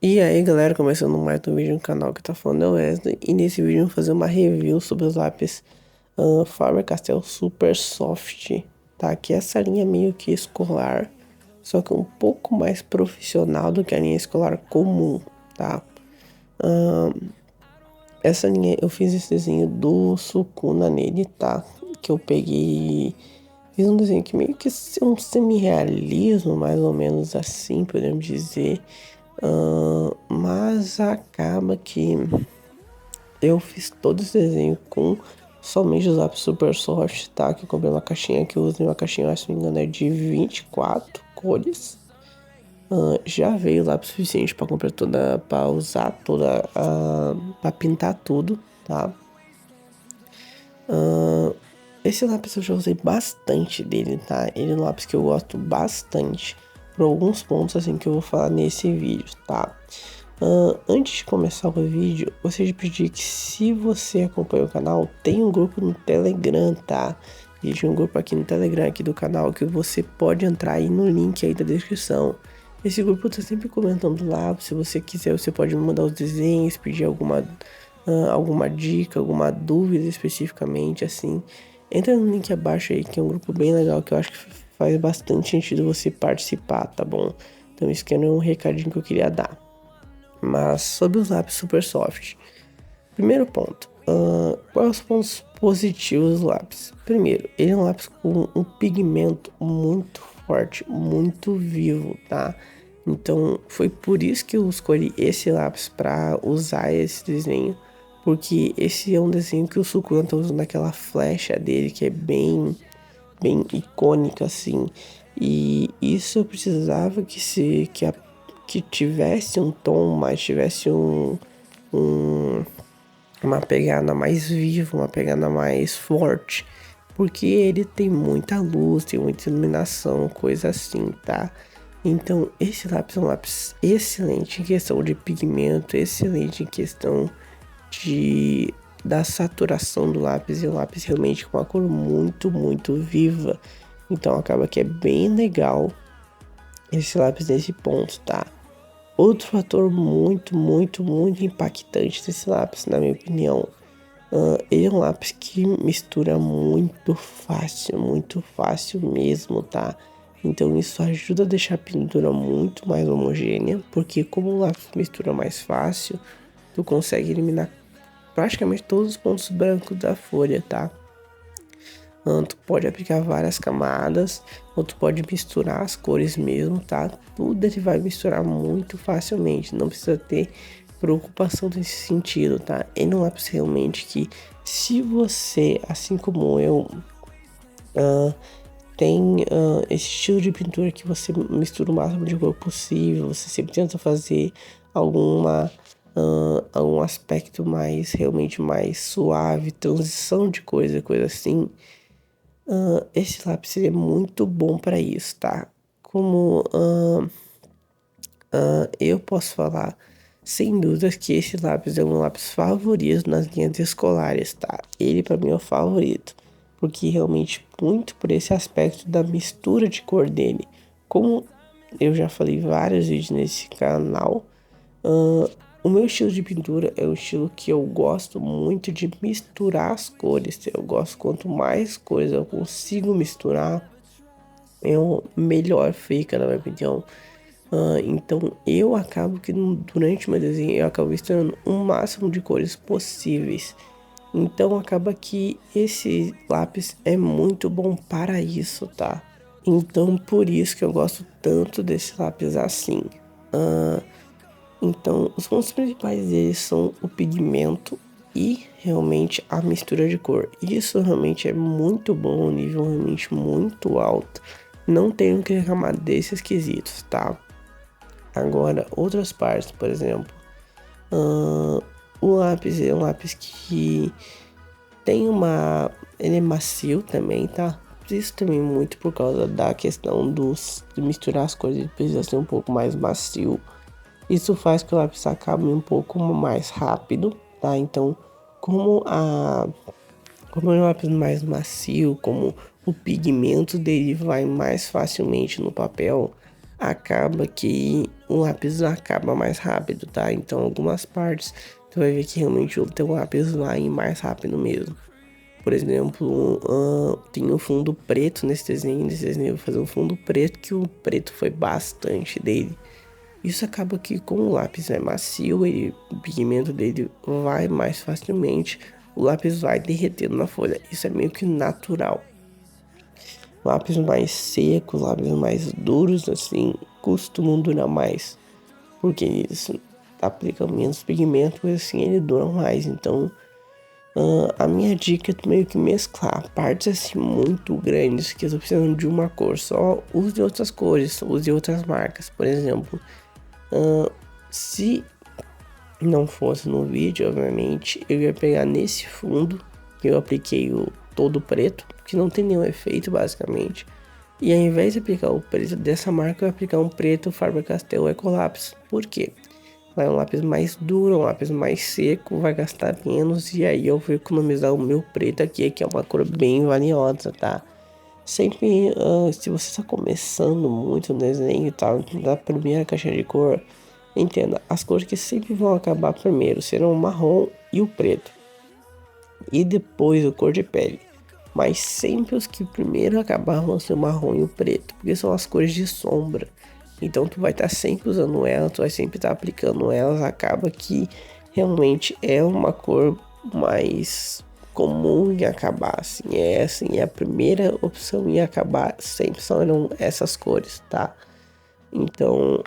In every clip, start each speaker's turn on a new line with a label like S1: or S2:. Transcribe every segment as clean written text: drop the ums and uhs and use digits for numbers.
S1: E aí galera, começando mais um vídeo no canal que tá falando é o Wesley. E nesse vídeo eu vou fazer uma review sobre os lápis Faber-Castell Super Soft, tá? Que é essa linha meio que escolar, só que um pouco mais profissional do que a linha escolar comum, tá? Essa linha, eu fiz esse desenho do Sukuna nele, tá? Que eu peguei, fiz um desenho que meio que é um semi-realismo, mais ou menos assim, podemos dizer. Mas acaba que eu fiz todo esse desenho com somente os lápis Super Soft, tá? Que eu comprei uma caixinha que eu usei uma caixinha, se não me engano, é de 24 cores. Já veio lápis suficiente para comprar toda, para usar toda, para pintar tudo, tá? Esse lápis eu já usei bastante dele, tá? Ele é um lápis que eu gosto bastante, por alguns pontos assim que eu vou falar nesse vídeo, tá? Antes de começar o vídeo, gostaria de pedir que, se você acompanha o canal, tem um grupo no Telegram, tá? Existe um grupo aqui no Telegram aqui do canal que você pode entrar aí no link aí da descrição. Esse grupo tá sempre comentando lá. Se você quiser, você pode me mandar os desenhos, pedir alguma dica, alguma dúvida especificamente, assim. Entra no link abaixo aí, que é um grupo bem legal, que eu acho que faz bastante sentido você participar, tá bom? Então isso aqui é um recadinho que eu queria dar. Mas sobre os lápis Super Soft. Primeiro ponto. Quais os pontos positivos dos lápis? Primeiro, ele é um lápis com um pigmento muito forte, muito vivo, tá? Então foi por isso que eu escolhi esse lápis para usar esse desenho. Porque esse é um desenho que o Sukuna tá usando aquela flecha dele, que é bem icônica assim. E isso eu precisava que tivesse um tom, mas tivesse um, uma pegada mais viva, uma pegada mais forte. Porque ele tem muita luz, tem muita iluminação, coisa assim, tá? Então, esse lápis é um lápis excelente em questão de pigmento, excelente em questão de da saturação do lápis. E o lápis realmente com uma cor muito viva. Então, acaba que é bem legal esse lápis nesse ponto, tá? Outro fator muito impactante desse lápis, na minha opinião, ele é um lápis que mistura muito fácil mesmo, tá? Então isso ajuda a deixar a pintura muito mais homogênea, porque como o lápis mistura mais fácil, tu consegue eliminar praticamente todos os pontos brancos da folha, tá? Tu pode aplicar várias camadas, ou tu pode misturar as cores mesmo, tá? Tudo ele vai misturar muito facilmente, não precisa ter preocupação nesse sentido, tá? Ele é um lápis realmente que, se você, assim como eu, tem esse estilo de pintura que você mistura o máximo de cor possível, você sempre tenta fazer alguma algum aspecto mais realmente mais suave, transição de coisa assim. Esse lápis seria muito bom para isso, tá? Como eu posso falar, sem dúvidas, que esse lápis é um lápis favorito nas linhas escolares, tá? Ele para mim é o favorito, porque realmente muito por esse aspecto da mistura de cor dele. Como eu já falei em vários vídeos nesse canal, o meu estilo de pintura é um estilo que eu gosto muito de misturar as cores. Eu gosto quanto mais coisa eu consigo misturar, melhor fica, na minha opinião. Então eu acabo que durante o meu desenho eu acabo misturando o máximo de cores possíveis. Então acaba que esse lápis é muito bom para isso, tá? Então por isso que eu gosto tanto desse lápis assim. Então, os pontos principais deles são o pigmento e realmente a mistura de cor. Isso realmente é muito bom, um nível realmente muito alto. Não tenho que reclamar desses quesitos, tá? Agora, outras partes, por exemplo, o lápis é um lápis que tem uma. Ele é macio também, tá? Isso também muito por causa da questão de misturar as coisas, ele precisa ser um pouco mais macio. Isso faz que o lápis acabe um pouco mais rápido, tá? Então, como a como é um lápis mais macio, como o pigmento dele vai mais facilmente no papel, acaba que o lápis acaba mais rápido, tá? Então algumas partes tu vai ver que realmente o teu lápis vai mais rápido mesmo. Por exemplo, tem um fundo preto nesse desenho eu vou fazer um fundo preto que o preto foi bastante dele. Isso acaba que com o lápis é macio e o pigmento dele vai mais facilmente, o lápis vai derretendo na folha. Isso é meio que natural. Lápis mais secos, lápis mais duros, assim, costumam durar mais, porque eles aplicam menos pigmento e assim ele dura mais. Então, a minha dica é tu meio que mesclar partes assim muito grandes que estão precisando de uma cor só, use outras cores, use outras marcas. Por exemplo, se não fosse no vídeo, obviamente, eu ia pegar nesse fundo que eu apliquei o todo preto, que não tem nenhum efeito basicamente. E ao invés de aplicar o preto dessa marca, eu ia aplicar um preto Faber-Castell Ecolapse. Por quê? Vai um lápis mais duro, um lápis mais seco, vai gastar menos e aí eu vou economizar o meu preto aqui, que é uma cor bem valiosa, tá? Sempre, se você está começando muito no desenho e tal, da primeira caixa de cor, entenda, as cores que sempre vão acabar primeiro serão o marrom e o preto, e depois o cor de pele. Mas sempre os que primeiro acabar vão ser o marrom e o preto, porque são as cores de sombra. Então tu vai estar sempre usando elas, tu vai sempre estar aplicando elas, acaba que realmente é uma cor mais comum em acabar, assim, é a primeira opção em acabar, sempre são essas cores, tá? Então,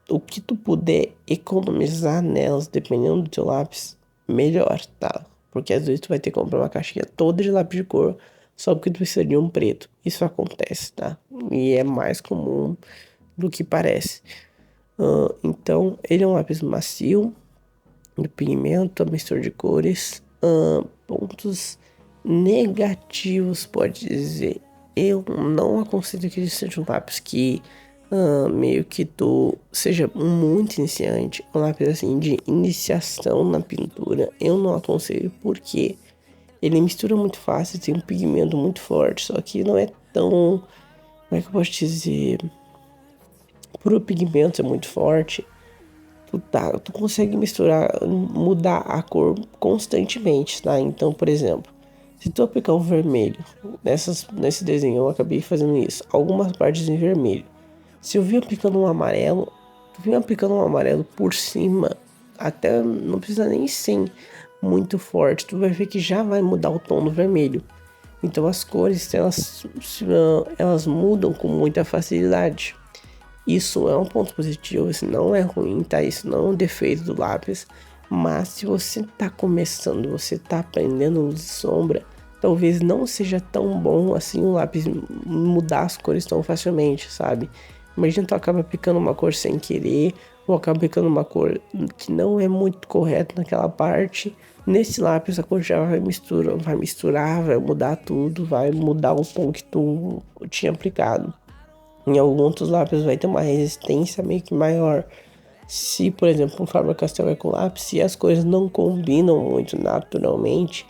S1: o que tu puder economizar nelas, dependendo do teu lápis, melhor, tá? Porque às vezes tu vai ter que comprar uma caixinha toda de lápis de cor, só porque tu precisa de um preto. Isso acontece, tá? E é mais comum do que parece. Então, ele é um lápis macio, de pigmento, mistura de cores. Pontos negativos, pode dizer. Eu não aconselho que ele seja um lápis que meio que tu seja muito iniciante, um lápis assim de iniciação na pintura. Eu não aconselho porque ele mistura muito fácil, tem um pigmento muito forte, só que não é tão, como é que eu posso dizer, por o pigmento é muito forte, tu consegue misturar, mudar a cor constantemente, tá? Então, por exemplo, se tu aplicar o vermelho, nesse desenho eu acabei fazendo isso, algumas partes em vermelho. Se eu vir aplicando um amarelo, tu vem aplicando um amarelo por cima, até não precisa nem ser muito forte, tu vai ver que já vai mudar o tom do vermelho. Então as cores, elas mudam com muita facilidade. Isso é um ponto positivo, isso não é ruim, tá? Isso não é um defeito do lápis. Mas se você tá começando, você tá aprendendo luz e sombra, talvez não seja tão bom assim o lápis mudar as cores tão facilmente, sabe? Imagina tu acaba aplicando uma cor sem querer, ou acaba aplicando uma cor que não é muito correta naquela parte. Nesse lápis a cor já vai misturar, vai mudar tudo, vai mudar o tom que tu tinha aplicado. Em alguns outros lápis vai ter uma resistência meio que maior. Se, por exemplo, um Faber-Castell Ecolapse, se as cores não combinam muito naturalmente,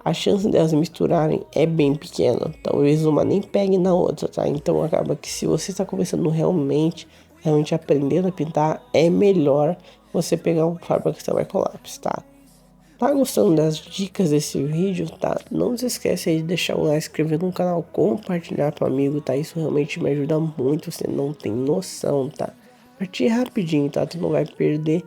S1: a chance delas misturarem é bem pequena. Talvez uma nem pegue na outra, tá? Então acaba que se você está começando realmente aprendendo a pintar, é melhor você pegar um Faber-Castell Ecolapse, tá? Tá gostando das dicas desse vídeo, tá? Não se esquece aí de deixar o like, se inscrever no canal, compartilhar para amigo, tá? Isso realmente me ajuda muito, você não tem noção, tá? Partir rapidinho, tá? Tu não vai perder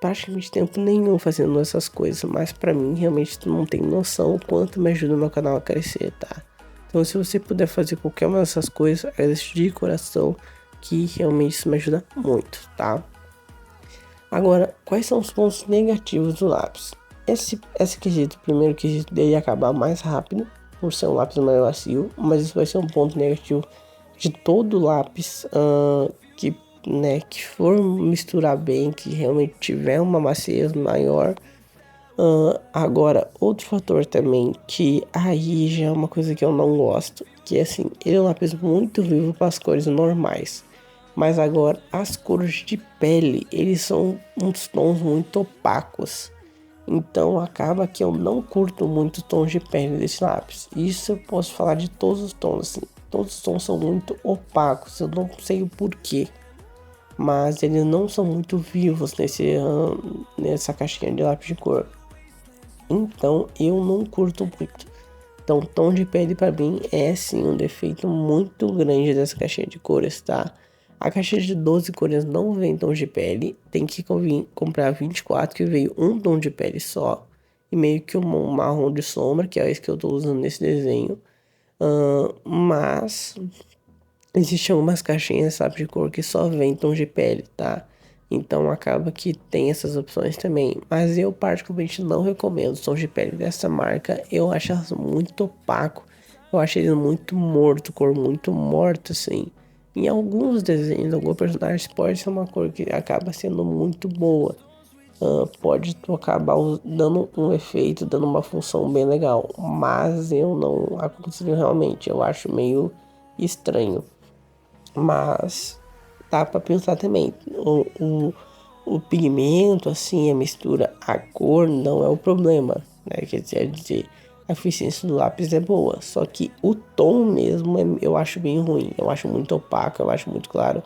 S1: praticamente tempo nenhum fazendo essas coisas, mas pra mim realmente tu não tem noção o quanto me ajuda o meu canal a crescer, tá? Então se você puder fazer qualquer uma dessas coisas, agradeço de coração, que realmente isso me ajuda muito, tá? Agora, quais são os pontos negativos do lápis? Esse quesito, o primeiro quesito dele é acabar mais rápido, por ser um lápis mais macio, mas isso vai ser um ponto negativo de todo lápis que for misturar bem, que realmente tiver uma maciez maior. Agora, outro fator também, que aí já é uma coisa que eu não gosto, que é assim, ele é um lápis muito vivo para as cores normais. Mas agora, as cores de pele, eles são uns tons muito opacos. Então, acaba que eu não curto muito tons de pele desse lápis. Isso eu posso falar de todos os tons, assim. todos os tons são muito opacos, eu não sei o porquê. Mas eles não são muito vivos nessa caixinha de lápis de cor. Então eu não curto muito. Então tom de pele pra mim é sim um defeito muito grande dessa caixinha de cores, tá? A caixa de 12 cores não vem tom de pele, tem que comprar 24 que veio um tom de pele só. E meio que um marrom de sombra, que é esse que eu tô usando nesse desenho. Mas existem algumas caixinhas, sabe, de cor que só vem tom de pele, tá? Então acaba que tem essas opções também. Mas eu particularmente não recomendo os tons de pele dessa marca. Eu acho elas muito opaco. Eu acho eles muito morto, cor muito morta, assim. Em alguns desenhos, alguns personagens pode ser uma cor que acaba sendo muito boa. Pode acabar dando um efeito, dando uma função bem legal. Mas eu não aconselho realmente. Eu acho meio estranho. Mas dá pra pensar também. O pigmento, assim, a mistura, a cor não é o problema, né? Quer dizer, a eficiência do lápis é boa. Só que o tom mesmo eu acho bem ruim. Eu acho muito opaco, eu acho muito claro.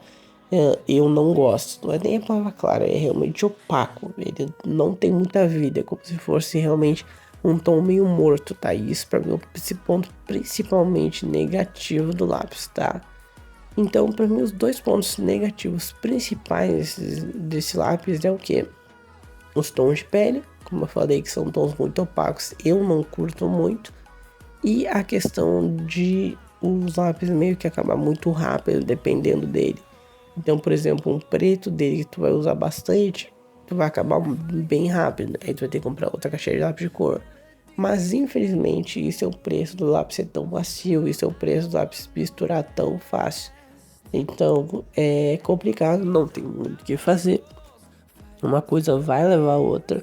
S1: Eu não gosto. Não é nem a palavra clara, é realmente opaco. Ele não tem muita vida, é como se fosse realmente um tom meio morto, tá? E isso pra mim é esse ponto principalmente negativo do lápis, tá? Então, para mim, os dois pontos negativos principais desse lápis é o que? Os tons de pele, como eu falei, que são tons muito opacos, eu não curto muito. E a questão de os lápis meio que acabar muito rápido, dependendo dele. Então, por exemplo, um preto dele que tu vai usar bastante, tu vai acabar bem rápido. Aí tu vai ter que comprar outra caixinha de lápis de cor. Mas infelizmente, isso é o preço do lápis ser tão macio, isso é o preço do lápis misturar tão fácil. Então é complicado, não tem muito o que fazer. Uma coisa vai levar a outra,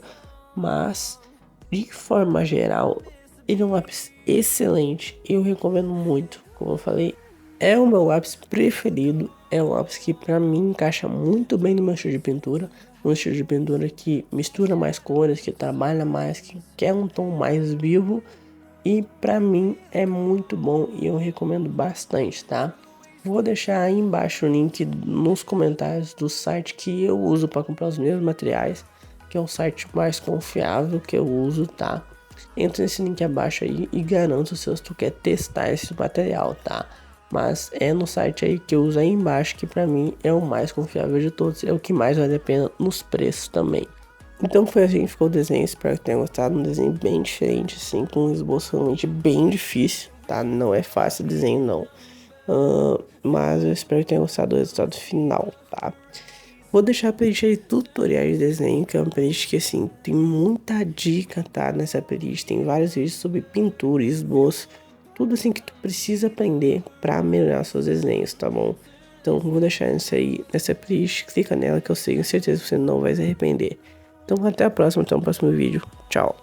S1: mas de forma geral, ele é um lápis excelente. Eu recomendo muito, como eu falei, é o meu lápis preferido. É um lápis que pra mim encaixa muito bem no meu estilo de pintura. Um estilo de pintura que mistura mais cores, que trabalha mais, que quer um tom mais vivo. E pra mim é muito bom e eu recomendo bastante, tá? Vou deixar aí embaixo o link nos comentários do site que eu uso para comprar os meus materiais, que é o site mais confiável que eu uso, tá? Entra nesse link abaixo aí e garanto se tu quer testar esse material, tá? Mas é no site aí que eu uso aí embaixo que pra mim é o mais confiável de todos, é o que mais vale a pena nos preços também. Então foi assim que ficou o desenho, espero que tenham gostado, um desenho bem diferente, assim, com um esboço realmente bem difícil, tá? Não é fácil o desenho não, mas eu espero que tenham gostado do resultado final, tá? Vou deixar a playlist aí tutoriais de desenho, que é uma playlist que assim, tem muita dica, tá? Nessa playlist, tem vários vídeos sobre pintura, esboço, tudo assim que tu precisa aprender pra melhorar seus desenhos, tá bom? Então vou deixar isso aí nessa playlist, clica nela que eu tenho certeza que você não vai se arrepender. Então até a próxima, até o próximo vídeo. Tchau.